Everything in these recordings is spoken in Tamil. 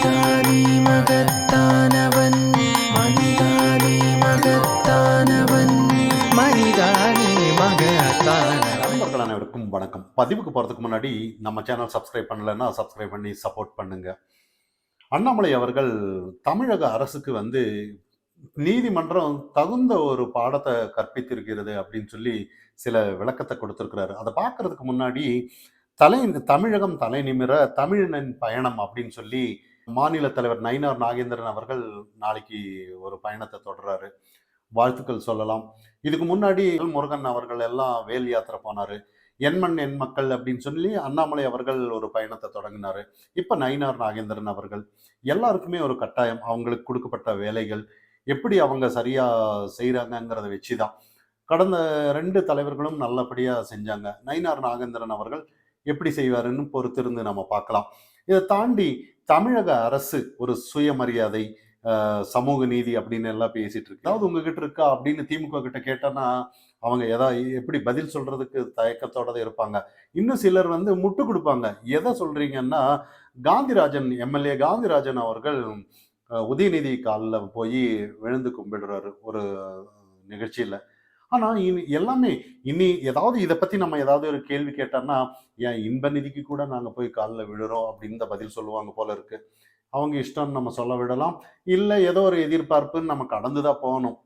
மனிதாதி மகத்தானவன் மனிதாதி மகத்தானவன் மனிதாதி மகத்தானவன். நண்பர்கள் அனைவருக்கும் வணக்கம். பதிவுக்கு போகிறதுக்கு முன்னாடி நம்ம சேனல் சப்ஸ்கிரைப் பண்ணலைன்னா சப்ஸ்கிரைப் பண்ணி சப்போர்ட் பண்ணுங்க. அண்ணாமலை அவர்கள் தமிழக அரசுக்கு நீதிமன்றம் தகுந்த ஒரு பாடத்தை கற்பித்திருக்கிறது அப்படின்னு சொல்லி சில விளக்கத்தை கொடுத்திருக்கிறாரு. அதை பார்க்கறதுக்கு முன்னாடி தமிழகம் தலை நிமிர தமிழனின் பயணம் அப்படின்னு சொல்லி மாநில தலைவர் நயினார் நாகேந்திரன் அவர்கள் நாளைக்கு ஒரு பயணத்தை தொடர்றாரு. வாழ்த்துக்கள் சொல்லலாம். இதுக்கு முன்னாடி முருகன் அவர்கள் எல்லாம் வேல் யாத்திரை போனாரு. எண்மண் எண் மக்கள் அப்படின்னு சொல்லி அண்ணாமலை அவர்கள் ஒரு பயணத்தை தொடங்கினாரு. இப்ப நயினார் நாகேந்திரன் அவர்கள் எல்லாருக்குமே ஒரு கட்டாயம், அவங்களுக்கு கொடுக்கப்பட்ட வேலைகள் எப்படி அவங்க சரியா செய்யறாங்கிறத வச்சுதான் கடந்த 2 தலைவர்களும் நல்லபடியா செஞ்சாங்க. நயினார் நாகேந்திரன் அவர்கள் எப்படி செய்வாருன்னு பொறுத்திருந்து நம்ம பார்க்கலாம். இதை தாண்டி தமிழக அரசு ஒரு சுயமரியாதை, சமூக நீதி அப்படின்னு எல்லாம் பேசிட்டு இருக்கு. அதாவது உங்ககிட்ட இருக்கா அப்படின்னு திமுக கிட்ட கேட்டோன்னா அவங்க எப்படி பதில் சொல்றதுக்கு தயக்கத்தோட இருப்பாங்க. இன்னும் சிலர் முட்டு கொடுப்பாங்க. எதை சொல்றீங்கன்னா, காந்திராஜன் எம்எல்ஏ காந்திராஜன் அவர்கள் உதயநிதி காலில் போய் விழுந்து கும்பிடுறாரு ஒரு நிகழ்ச்சியில. ஆனா எல்லாமே இனி ஏதாவது இதை பத்தி நம்ம ஏதாவது ஒரு கேள்வி கேட்டோம்னா, ஏன் இன்ப நிதிக்கு கூட நாங்க போய் காலில் விழுறோம் அப்படின்னு பதில் சொல்லுவாங்க போல இருக்கு. அவங்க இஷ்டம் நம்ம சொல்ல விடலாம். இல்லை ஏதோ ஒரு எதிர்பார்ப்புன்னு நம்ம கடந்துதான் போகணும்.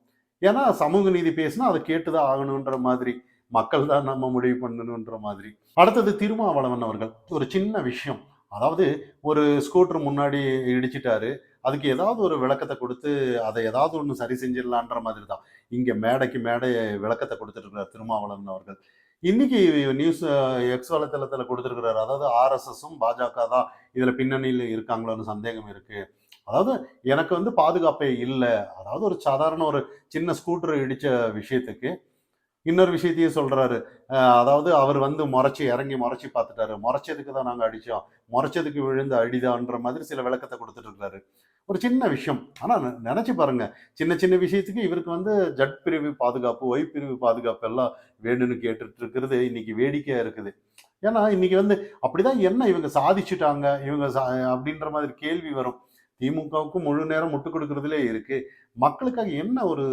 ஏன்னா சமூக நீதி பேசினா அதை கேட்டுதான் ஆகணுன்ற மாதிரி, மக்கள் தான் நம்ம முடிவு பண்ணணுன்ற மாதிரி. அடுத்தது திருமாவளவன் அவர்கள் ஒரு சின்ன விஷயம், அதாவது ஒரு ஸ்கூட்டர் முன்னாடி இடிச்சிட்டாரு, அதுக்கு ஏதாவது ஒரு விளக்கத்தை கொடுத்து அதை ஏதாவது ஒன்று சரி செஞ்சிடலான்ற மாதிரி தான் இங்க மேடைக்கு மேடை விளக்கத்தை கொடுத்துட்டு இருக்கிறார் திருமாவளவன் அவர்கள். இன்னைக்கு நியூஸ் எக்ஸ் வலைத்தளத்துல கொடுத்துருக்கிறாரு. அதாவது ஆர்எஸ்எஸும் பாஜக தான் இதுல பின்னணியில் இருக்காங்களோன்னு சந்தேகம் இருக்கு. அதாவது எனக்கு பாதுகாப்பே இல்லை. அதாவது ஒரு சாதாரண ஒரு சின்ன ஸ்கூட்டர் இடிச்ச விஷயத்துக்கு இன்னொரு விஷயத்தையும் சொல்றாரு. அதாவது அவர் முறைச்சி இறங்கி முறைச்சி பார்த்துட்டாரு. முறைச்சதுக்கு தான் நாங்கள் அடித்தோம், முறைச்சதுக்கு விழுந்து அடிதான்ற மாதிரி சில விளக்கத்தை கொடுத்துட்டு இருக்காரு. ஒரு சின்ன விஷயம். ஆனால் நினைச்சு பாருங்க, சின்ன சின்ன விஷயத்துக்கு இவருக்கு ஜட் பிரிவு பாதுகாப்பு, ஒய் பிரிவு பாதுகாப்பு எல்லாம் வேணும்னு கேட்டுட்டு இருக்கிறது இன்னைக்கு வேடிக்கையா இருக்குது. ஏன்னா இன்னைக்கு அப்படிதான் என்ன இவங்க சாதிச்சுட்டாங்க இவங்க அப்படின்ற மாதிரி கேள்வி வரும். திமுகவுக்கு முழு நேரம் முட்டு கொடுக்கறதுலே இருக்கு. மக்களுக்காக என்ன ஒரு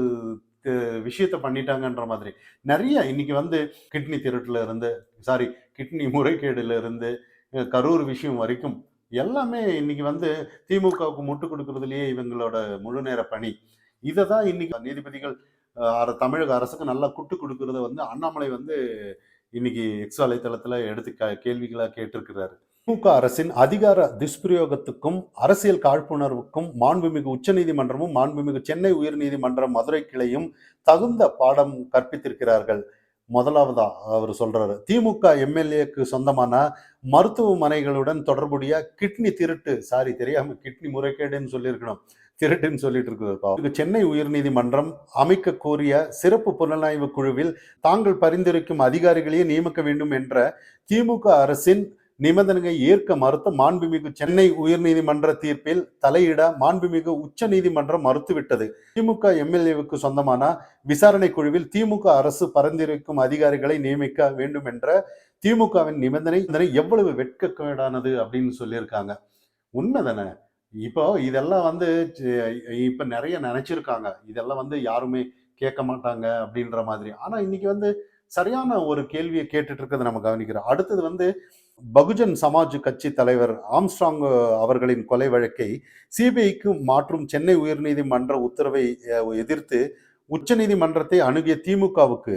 விஷயத்த பண்ணிட்டாங்கன்ற மாதிரி நிறைய இன்னைக்கு கிட்னி திருட்டுல இருந்து கிட்னி முறைகேடுல இருந்து கரூர் விஷயம் வரைக்கும் எல்லாமே இன்னைக்கு திமுகவுக்கு முட்டு கொடுக்கறதுலயே இவங்களோட முழு நேர பணி. இதை தான் இன்னைக்கு நீதிபதிகள் தமிழக அரசுக்கு நல்லா குட்டு கொடுக்கறத அண்ணாமலை இன்னைக்கு எக்ஸ் வலைத்தளத்துல எடுத்து கேள்விகளா கேட்டிருக்கிறாரு. திமுக அரசின் அதிகார துஷ்பிரயோகத்துக்கும் அரசியல் காழ்ப்புணர்வுக்கும் மாண்புமிகு உச்சநீதிமன்றமும் மாண்புமிகு சென்னை உயர்நீதிமன்ற மதுரை கிளையும் தகுந்த பாடம் கற்பித்திருக்கிறார்கள். முதலாவதா அவர் சொல்றாரு, திமுக எம்எல்ஏக்கு சொந்தமான மருத்துவமனைகளுடன் தொடர்புடைய கிட்னி திருட்டு, தெரியாம கிட்னி முறைகேடுன்னு சொல்லியிருக்கணும், திருட்டுன்னு சொல்லிட்டு இருக்கிறது. சென்னை உயர்நீதிமன்றம் அமைக்க கோரிய சிறப்பு புலனாய்வு குழுவில் தாங்கள் பரிந்துரைக்கும் அதிகாரிகளையே நியமிக்க வேண்டும் என்ற திமுக அரசின் நிபந்தனையை ஏற்க மறுத்த மாண்புமிகு சென்னை உயர்நீதிமன்ற தீர்ப்பில் தலையிட மாண்புமிகு உச்ச நீதிமன்றம் மறுத்துவிட்டது. திமுக எம்எல்ஏவுக்கு சொந்தமான விசாரணை குழுவில் திமுக அரசு பரிந்துரைக்கும் அதிகாரிகளை நியமிக்க வேண்டும் என்ற திமுகவின் நிபந்தனை எவ்வளவு வெட்கக்கேடானது அப்படின்னு சொல்லியிருக்காங்க. உண்மைதானே? இப்போ இதெல்லாம் இப்ப நிறைய நினைச்சிருக்காங்க, இதெல்லாம் யாருமே கேட்க மாட்டாங்க அப்படின்ற மாதிரி. ஆனா இன்னைக்கு சரியான ஒரு கேள்வியை கேட்டுட்டு இருக்கிறத நம்ம கவனிக்கிறோம். அடுத்தது பகுஜன் சமாஜ் கட்சி தலைவர் ஆம்ஸ்ட்ராங் அவர்களின் கொலை வழக்கை சிபிஐக்கு மாற்றும் சென்னை உயர்நீதிமன்ற உத்தரவை எதிர்த்து உச்ச நீதிமன்றத்தை அணுகிய திமுகவுக்கு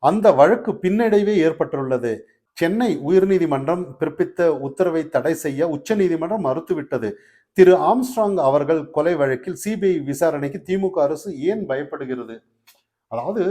அந்த வழக்கு பின்னடைவே ஏற்பட்டுள்ளது. சென்னை உயர்நீதிமன்றம் பிறப்பித்த உத்தரவை தடை செய்ய உச்ச நீதிமன்றம் மறுத்துவிட்டது. திரு ஆம்ஸ்ட்ராங் அவர்கள் கொலை வழக்கில் சிபிஐ விசாரணைக்கு திமுக அரசு ஏன் பயப்படுகிறது? அதாவது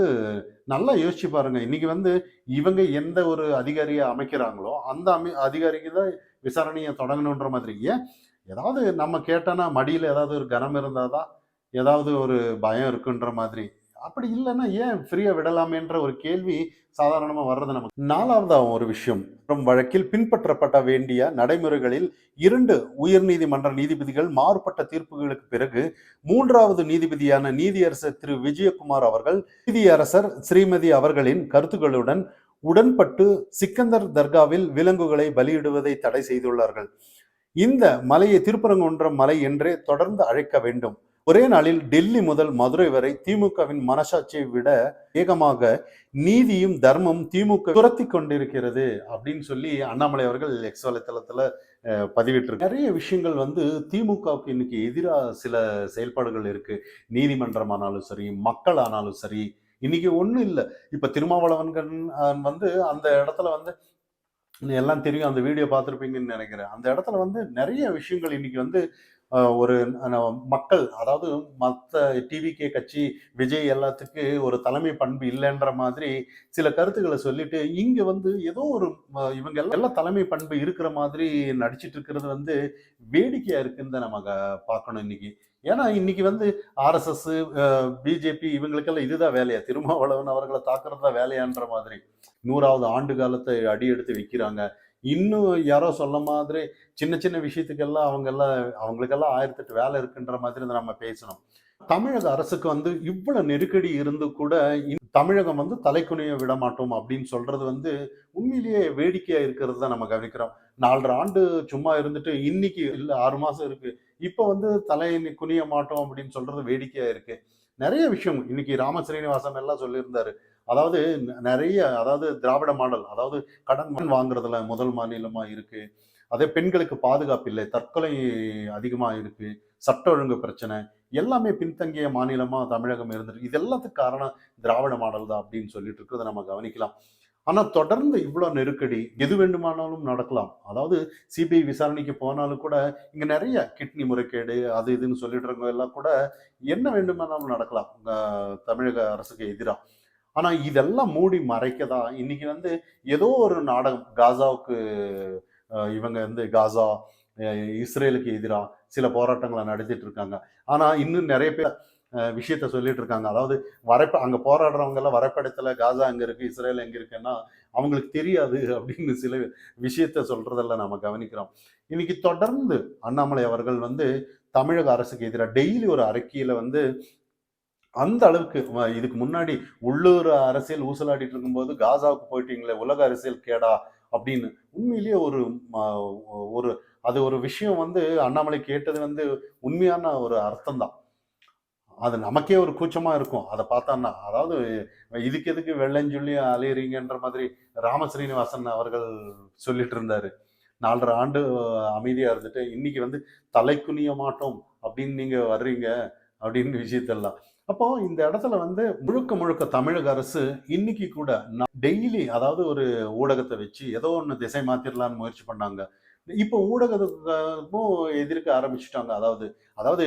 நல்லா யோசிச்சு பாருங்க. இன்னைக்கு இவங்க எந்த ஒரு அதிகாரியை அமைக்கிறாங்களோ அந்த அதிகாரிக்கு தான் விசாரணையை தொடங்கணுன்ற மாதிரி. ஏன் ஏதாவது நம்ம கேட்டோன்னா மடியில ஏதாவது ஒரு கனம் இருந்தாதான் ஏதாவது ஒரு பயம் இருக்குன்ற மாதிரி. அப்படி இல்லைன்னா ஏன் ஃப்ரீயா விடலாமேன்ற ஒரு கேள்வி சாதாரணமா வர்றது நமக்கு. நாலாவதா ஒரு விஷயம், வழக்கில் பின்பற்றப்பட வேண்டிய நடைமுறைகளில் 2 உயர்நீதிமன்ற நீதிபதிகள் மாறுபட்ட தீர்ப்புகளுக்கு பிறகு 3வது நீதிபதியான நீதியரசர் திரு விஜயகுமார் அவர்கள் நீதியரசர் ஸ்ரீமதி அவர்களின் கருத்துக்களுடன் உடன்பட்டு சிக்கந்தர் தர்காவில் விலங்குகளை பலியிடுவதை தடை செய்துள்ளார்கள். இந்த மலையை திருப்பரங்குன்றம் மலை என்றே தொடர்ந்து அழைக்க வேண்டும். ஒரே நாளில் டெல்லி முதல் மதுரை வரை திமுகவின் மனசாட்சியை விட வேகமாக நீதியும் தர்மம் திமுக துரத்தி கொண்டிருக்கிறது அப்படின்னு சொல்லி அண்ணாமலை அவர்கள் எக்ஸ் வலைத்தளத்துல பதிவிட்டிருக்கு. நிறைய விஷயங்கள் வந்து திமுகவுக்கு இன்னைக்கு எதிராக சில செயல்பாடுகள் இருக்கு. நீதிமன்றம் ஆனாலும் சரி, மக்கள் ஆனாலும் சரி, இன்னைக்கு ஒண்ணும் இல்லை. இப்ப திருமாவளவன்கள் வந்து அந்த இடத்துல வந்து எல்லாம் தெரியும், அந்த வீடியோ பார்த்துருப்பீங்கன்னு நினைக்கிறேன். அந்த இடத்துல வந்து நிறைய விஷயங்கள் இன்னைக்கு வந்து ஒரு மக்கள், அதாவது மற்ற டிவிகே கட்சி, விஜய் எல்லாத்துக்கு ஒரு தலைமை பண்பு இல்லைன்ற மாதிரி சில கருத்துக்களை சொல்லிட்டு இங்க வந்து ஏதோ ஒரு இவங்க எல்லாம் தலைமை பண்பு இருக்கிற மாதிரி நடிச்சிட்டு இருக்கிறது வந்து வேடிக்கையா இருக்குன்னு தான் நம்ம பார்க்கணும் இன்னைக்கு. ஏன்னா இன்னைக்கு வந்து ஆர்எஸ்எஸ், பிஜேபி இவங்களுக்கெல்லாம் இதுதான் வேலையா, திருமாவளவன் அவர்களை தாக்குறது தான் வேலையான்ற மாதிரி 100வது ஆண்டு காலத்தை அடி எடுத்து வைக்கிறாங்க. இன்னும் யாரோ சொன்ன மாதிரி சின்ன சின்ன விஷயத்துக்கெல்லாம் அவங்களுக்கெல்லாம் 1008 வேலை இருக்குன்ற மாதிரி நம்ம பேசணும். தமிழக அரசுக்கு வந்து இவ்வளவு நெருக்கடி இருந்து கூட தமிழகம் வந்து தலைக்குனிய விட மாட்டோம் அப்படின்னு சொல்றது வந்து உண்மையிலேயே வேடிக்கையா இருக்கிறது தான் நம்ம கவனிக்கிறோம். 4½ ஆண்டு சும்மா இருந்துட்டு இன்னைக்கு இல்ல 6 மாசம் இருக்கு, இப்ப வந்து தலை குனிய மாட்டோம் அப்படின்னு சொல்றது வேடிக்கையா இருக்கு. நிறைய விஷயம் இன்னைக்கு ராம ஸ்ரீனிவாசன் எல்லாம் சொல்லியிருந்தாரு. அதாவது நிறைய, அதாவது திராவிட மாடல், அதாவது கடன் வாங்குறதுல முதல் மாநிலமா இருக்கு. அதே பெண்களுக்கு பாதுகாப்பு இல்லை, தற்கொலை அதிகமா இருக்கு, சட்ட ஒழுங்கு பிரச்சனை, எல்லாமே பின்தங்கிய மாநிலமா தமிழகம் இருந்திருக்கு. இது எல்லாத்துக்கும் காரணம் திராவிட மாடல் தான் அப்படின்னு சொல்லிட்டு இருக்கிறத நம்ம கவனிக்கலாம். ஆனா தொடர்ந்து இவ்வளவு நெருக்கடி எது வேண்டுமானாலும் நடக்கலாம். அதாவது சிபிஐ விசாரணைக்கு போனாலும் கூட இங்க நிறைய கிட்னி முறைகேடு அது இதுன்னு சொல்லிட்டு இருக்கவங்க எல்லாம் கூட என்ன வேண்டுமானாலும் நடக்கலாம் தமிழக அரசுக்கு எதிராக. ஆனா இதெல்லாம் மூடி மறைக்கதா இன்னைக்கு வந்து ஏதோ ஒரு நாடகம் காசாவுக்கு இவங்க வந்து காசா இஸ்ரேலுக்கு எதிராக சில போராட்டங்களை நடத்திட்டு இருக்காங்க. ஆனா இன்னும் நிறைய பேர் விஷயத்த சொல்லிட்டு இருக்காங்க. அதாவது அங்க போராடுறவங்க எல்லாம் வரைபடத்துல காசா எங்க இருக்கு, இஸ்ரேல் எங்க இருக்குன்னா அவங்களுக்கு தெரியாது அப்படின்னு சில விஷயத்த சொல்றதெல்லாம் நம்ம கவனிக்கிறோம். இன்னைக்கு தொடர்ந்து அண்ணாமலை அவர்கள் வந்து தமிழக அரசுக்கு எதிராக டெய்லி ஒரு அறிக்கையில வந்து அந்த அளவுக்கு இதுக்கு முன்னாடி உள்ளூர் அரசியல் ஊசலாடிட்டு இருக்கும்போது காசாவுக்கு போயிட்டீங்களே உலக அரசியல் கேடா அப்படின்னு உண்மையிலேயே ஒரு அது ஒரு விஷயம் வந்து அண்ணாமலை கேட்டது வந்து உண்மையான ஒரு அர்த்தம் தான். அது நமக்கே ஒரு கூச்சமா இருக்கும் அதை பார்த்தான்னா. அதாவது இதுக்கு எதுக்கு வெள்ளன்னு சொல்லி அலையறீங்கன்ற மாதிரி ராம ஸ்ரீனிவாசன் அவர்கள் சொல்லிட்டு இருந்தாரு. 4½ ஆண்டு அமைதியா இருந்துட்டு இன்னைக்கு வந்து தலை குனிய மாட்டோம் அப்படின்னு நீங்க வர்றீங்க அப்படின்னு விஷயத்தெல்லாம். அப்போ இந்த இடத்துல வந்து முழுக்க முழுக்க தமிழக அரசு இன்னைக்கு கூட டெய்லி, அதாவது ஒரு ஊடகத்தை வச்சு ஏதோ ஒன்று திசை மாத்திரலான்னு முயற்சி பண்ணாங்க. இப்போ ஊடகத்துக்கும் எதிர்க்க ஆரம்பிச்சுட்டாங்க. அதாவது அதாவது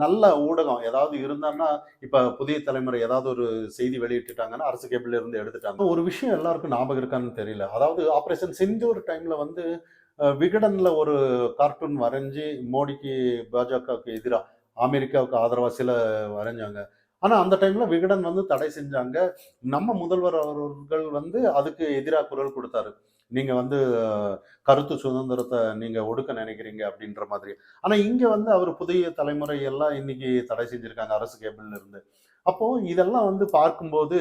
நல்ல ஊடகம் ஏதாவது இருந்தான்னா, இப்ப புதிய தலைமுறை ஏதாவது ஒரு செய்தி வெளியிட்டுட்டாங்கன்னா அரசு கேபிள்ல இருந்து எடுத்துட்டாங்க. ஒரு விஷயம் எல்லாருக்கும் ஞாபகம் இருக்கான்னு தெரியல. அதாவது ஆபரேஷன் சிந்தூர் டைம்ல வந்து விகடன்ல ஒரு கார்ட்டூன் வரைஞ்சி மோடிக்கு, பாஜகவுக்கு எதிரா, அமெரிக்காவுக்கு ஆதரவா சில வரைஞ்சாங்க. ஆனா அந்த டைம்ல விகடன் வந்து தடை செஞ்சாங்க. நம்ம முதல்வர் அவர்கள் வந்து அதுக்கு எதிராக குரல் கொடுத்தாரு. நீங்க வந்து கருத்து சுதந்திரத்தை நீங்க ஒடுக்க நினைக்கிறீங்க அப்படின்ற மாதிரி. ஆனா இங்க வந்து அவர் புதிய தலைமுறை எல்லாம் இன்னைக்கு தடை செஞ்சிருக்காங்க அரசு கேபிள்ல இருந்து. அப்போ இதெல்லாம் வந்து பார்க்கும்போது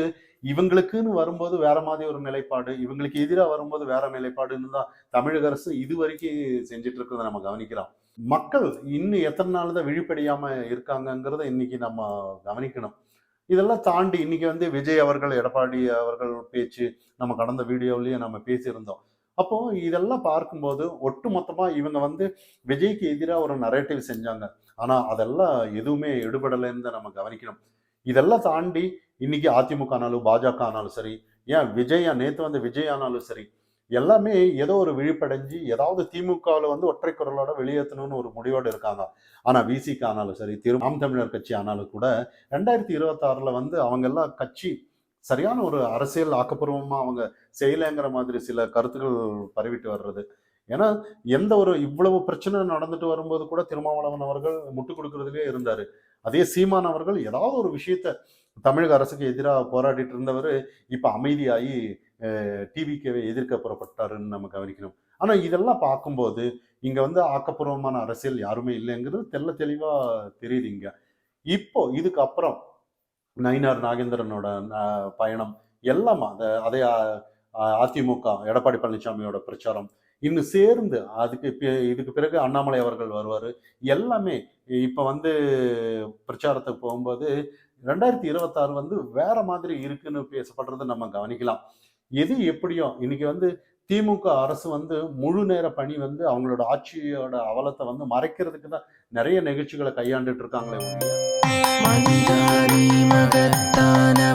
இவங்களுக்குன்னு வரும்போது வேற மாதிரி ஒரு நிலைப்பாடு, இவங்களுக்கு எதிராக வரும்போது வேற நிலைப்பாடுன்னு தான் தமிழக அரசு இதுவரைக்கும் செஞ்சுட்டு இருக்கிறத நம்ம கவனிக்கிறோம். மக்கள் இன்னும் எத்தனை நாள் தான் விழிப்படையாம இருக்காங்கங்கிறத இன்னைக்கு நம்ம கவனிக்கணும். இதெல்லாம் தாண்டி இன்னைக்கு வந்து விஜய் அவர்கள், எடப்பாடி அவர்கள் பேச்சு நம்ம கடந்த வீடியோலயே நம்ம பேசியிருந்தோம். அப்போ இதெல்லாம் பார்க்கும்போது ஒட்டு மொத்தமா இவங்க வந்து விஜய்க்கு எதிரா ஒரு நரேட்டிவ் செஞ்சாங்க. ஆனா அதெல்லாம் எதுவுமே எடுபடலைன்னு தான் நம்ம கவனிக்கணும். இதெல்லாம் தாண்டி இன்னைக்கு அதிமுக ஆனாலும், பாஜக ஆனாலும் சரி, ஏன் நேத்து வந்து விஜய் ஆனாலும் சரி, எல்லாமே ஏதோ ஒரு விழிப்படைஞ்சு ஏதாவது திமுகவுல வந்து ஒற்றை குரலோட வெளியேற்றணும்னு ஒரு முடிவோடு இருக்காங்க. ஆனா விசிக ஆனாலும் சரி, நாம் தமிழர் கட்சி ஆனாலும் கூட 2026ல வந்து அவங்க எல்லாம் கட்சி சரியான ஒரு அரசியல் ஆக்கப்பூர்வமா அவங்க செய்யலைங்கிற மாதிரி சில கருத்துக்கள் பரவிட்டு வர்றது. ஏன்னா எந்த ஒரு இவ்வளவு பிரச்சனை நடந்துட்டு வரும்போது கூட திருமாவளவன் அவர்கள் முட்டு கொடுக்கறதுலயே இருந்தாரு. அதே சீமான் அவர்கள் ஏதாவது ஒரு விஷயத்த தமிழக அரசுக்கு எதிராக போராடிட்டு இருந்தவர் இப்ப அமைதியாகி டிவிக்கேவை எதிர்க்க புறப்பட்டாருன்னு நம்ம கவனிக்கணும். ஆனா இதெல்லாம் பார்க்கும்போது இங்க வந்து ஆக்கப்பூர்வமான அரசியல் யாருமே இல்லைங்கிறது தெள்ள தெளிவா தெரியுது இங்க. இப்போ இதுக்கு அப்புறம் நயினார் நாகேந்திரனோட பயணம் எல்லாம் அதிமுக எடப்பாடி பழனிசாமியோட பிரச்சாரம் இன்னும் சேர்ந்து இதுக்கு பிறகு அண்ணாமலை அவர்கள் வருவார். எல்லாமே இப்போ வந்து பிரச்சாரத்துக்கு போகும்போது 2026 வந்து வேற மாதிரி இருக்குன்னு பேசப்படுறதை நம்ம கவனிக்கலாம். எது எப்படியோ இன்னைக்கு வந்து திமுக அரசு வந்து முழு நேர பணி வந்து அவங்களோட ஆட்சியோட அவலத்தை வந்து மறைக்கிறதுக்கு தான் நிறைய நிகழ்ச்சிகளை கையாண்டுட்டு இருக்காங்களே ஒழிய மனிதா நீ மகத்தானவன்